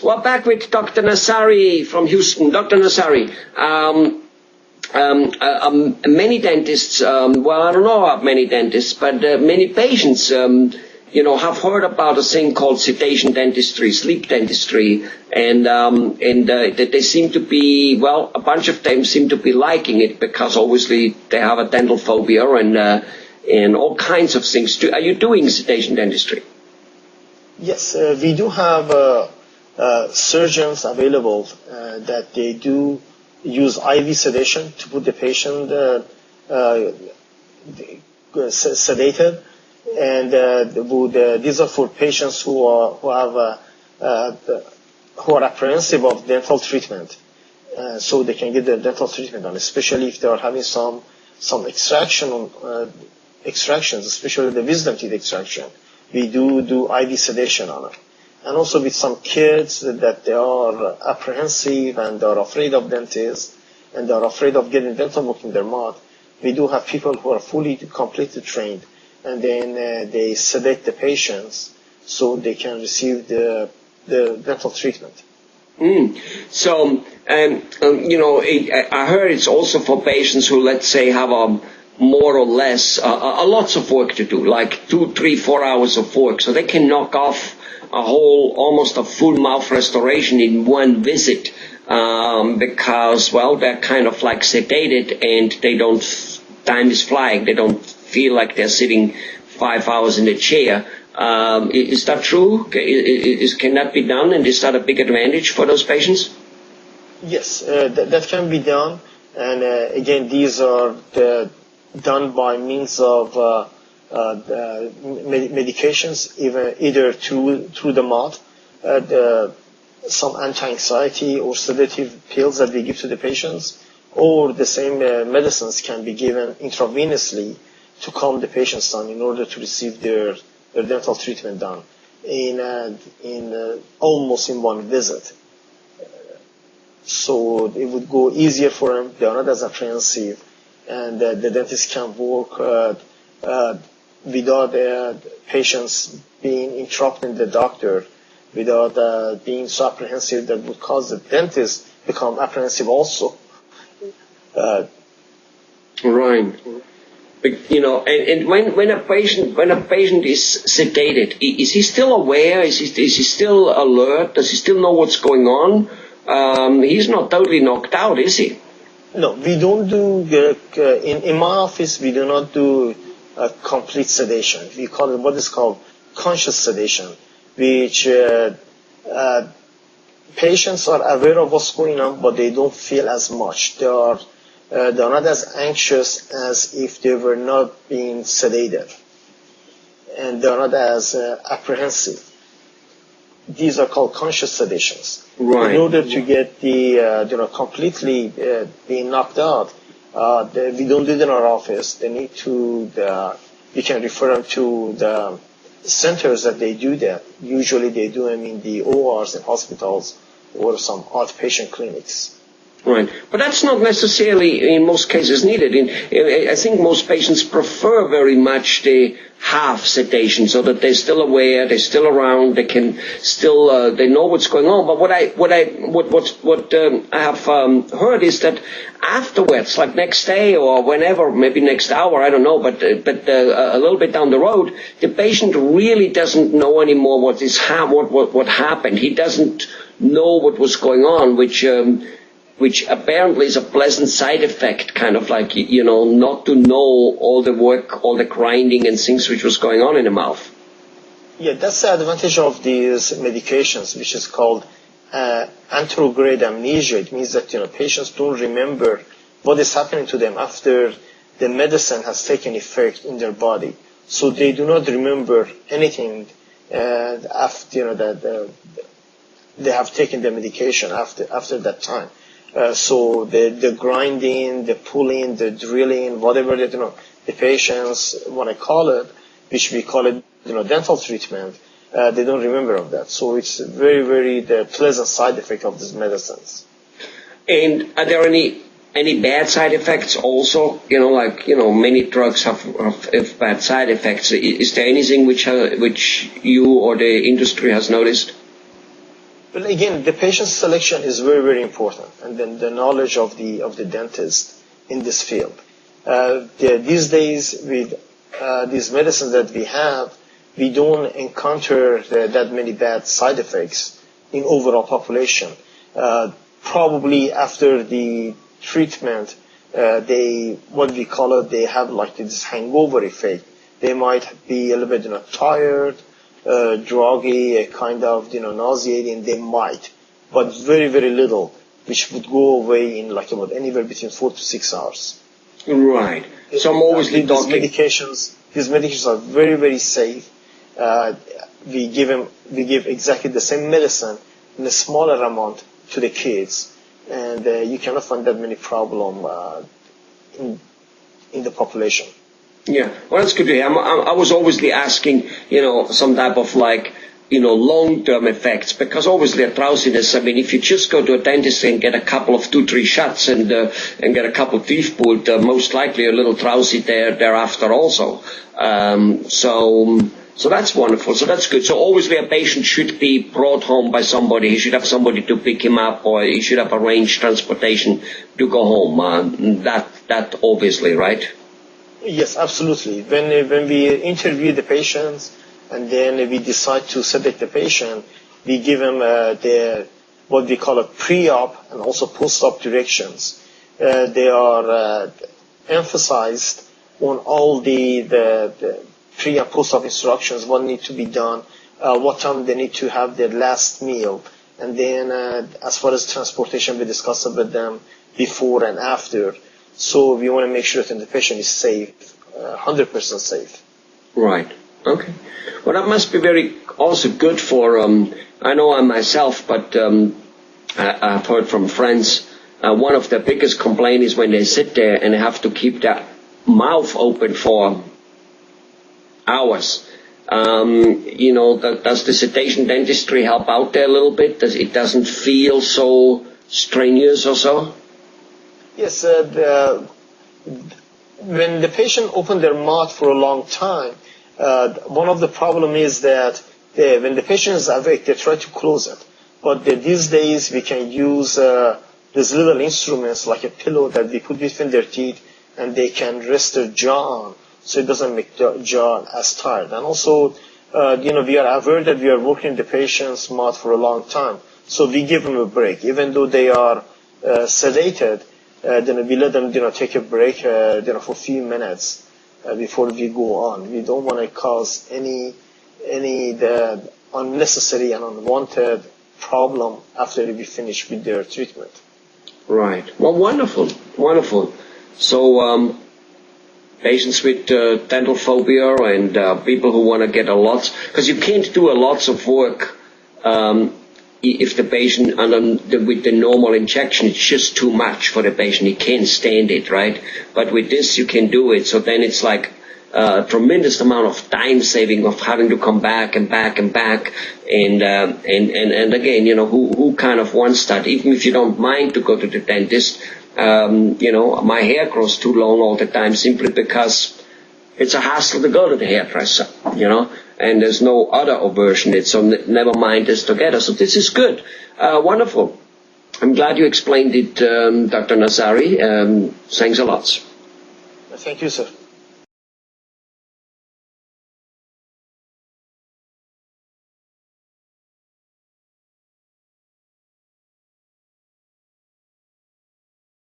Well, back with Dr. Nazari from Houston. Dr. Nazari, many dentists, well, I don't know about many dentists, but many patients, have heard about a thing called sedation dentistry, sleep dentistry, and they seem to be, well, a bunch of them seem to be liking it because obviously they have a dental phobia and all kinds of things. Are you doing sedation dentistry? Yes, we do have surgeons available that they do use IV sedation to put the patient sedated, and these are for patients who are apprehensive of dental treatment, so they can get the dental treatment done, especially if they are having some extractions, especially the wisdom teeth extraction. We do IV sedation on it. And also with some kids that they are apprehensive and they are afraid of dentists and they are afraid of getting dental work in their mouth, we do have people who are completely trained, and then they sedate the patients so they can receive the dental treatment. So, I heard it's also for patients who, let's say, have more or less a lots of work to do, like 2, 3, 4 hours of work, so they can knock off almost a full mouth restoration in one visit, because, well, they're kind of like sedated and time is flying. They don't feel like they're sitting 5 hours in a chair. Is that true? Can that be done, and is that a big advantage for those patients? Yes, that can be done, and again, these are done by means of medications, either through the mouth, some anti-anxiety or sedative pills that we give to the patients, or the same medicines can be given intravenously to calm the patients down in order to receive their dental treatment done in almost in one visit. So it would go easier for them. They are not as apprehensive, and the dentist can work without patients being interrupting the doctor, without being so apprehensive that would cause the dentist become apprehensive also. Right. And when a patient is sedated, is he still aware? Is he still alert? Does he still know what's going on? He's not totally knocked out, is he? No, we don't do, in my office, we do not do complete sedation. We call it what is called conscious sedation, which patients are aware of what's going on, but they don't feel as much. They're not as anxious as if they were not being sedated, and they're not as apprehensive. These are called conscious sedations. Right. In order to get the completely being knocked out, we don't do it in our office. They need to. You can refer them to the centers that they do that. Usually, they do them in the ORs in hospitals or some outpatient clinics. Right, but that's not necessarily in most cases needed. I think most patients prefer very much the half sedation, so that they're still aware, they're still around, they can still they know what's going on. But what I have heard is that afterwards, like next day or whenever, maybe next hour, I don't know, but a little bit down the road, the patient really doesn't know anymore what happened. He doesn't know what was going on, which apparently is a pleasant side effect, kind of like, not to know all the work, all the grinding and things which was going on in the mouth. Yeah, that's the advantage of these medications, which is called anterograde amnesia. It means that, patients don't remember what is happening to them after the medicine has taken effect in their body. So they do not remember anything after, that they have taken the medication after that time. So the grinding, the pulling, the drilling, whatever the patients want to call it, which we call it dental treatment, they don't remember of that. So it's very, very the pleasant side effect of these medicines. And are there any bad side effects also? Many drugs have bad side effects. Is there anything which you or the industry has noticed? But again, the patient selection is very, very important, and then the knowledge of the dentist in this field. These days, with these medicines that we have, we don't encounter that many bad side effects in overall population. Probably after the treatment, what we call it, they have like this hangover effect. They might be a little bit, tired, druggy, kind of, nauseating. They might, but very, very little, which would go away in like about anywhere between 4 to 6 hours. Right. So I'm always these medications are very, very safe. We give exactly the same medicine in a smaller amount to the kids, and you cannot find that many problem in the population. Yeah, well, that's good to hear. I was obviously asking, some type of long-term effects, because obviously a drowsiness, if you just go to a dentist and get a couple of 2-3 shots and get a couple of teeth pulled, most likely a little drowsy thereafter also. So that's wonderful. So that's good. So obviously a patient should be brought home by somebody. He should have somebody to pick him up, or he should have arranged transportation to go home. That obviously, right? Yes, absolutely. When we interview the patients and then we decide to sedate the patient, we give them what we call a pre-op and also post-op directions. They are emphasized on all the pre- and post-op instructions, what needs to be done, what time they need to have their last meal, and then as far as transportation, we discuss it with them before and after. So we want to make sure that the patient is safe, 100% safe. Right. Okay. Well, that must be also good for, I know I myself, but I've heard from friends, one of the biggest complaints is when they sit there and they have to keep their mouth open for hours. Does the sedation dentistry help out there a little bit? It doesn't feel so strenuous or so? Yes, when the patient open their mouth for a long time, one of the problem is that when the patient is awake, they try to close it. But these days we can use these little instruments like a pillow that we put between their teeth, and they can rest their jaw on, so it doesn't make the jaw as tired. And also, we are aware that we are working the patient's mouth for a long time, so we give them a break. Even though they are sedated, then we let them, take a break, for a few minutes before we go on. We don't want to cause any the unnecessary and unwanted problem after we finish with their treatment. Right. Well, wonderful, wonderful. So, patients with dental phobia and people who want to get a lot, because you can't do a lots of work if the patient with the normal injection, it's just too much for the patient. He can't stand it, right? But with this, you can do it. So then it's like a tremendous amount of time saving of having to come back and back and back. And again, who kind of wants that? Even if you don't mind to go to the dentist, my hair grows too long all the time simply because it's a hassle to go to the hairdresser, and there's no other aversion. So never mind this together. So this is good. Wonderful. I'm glad you explained it, Dr. Nazari. Thanks a lot. Thank you, sir.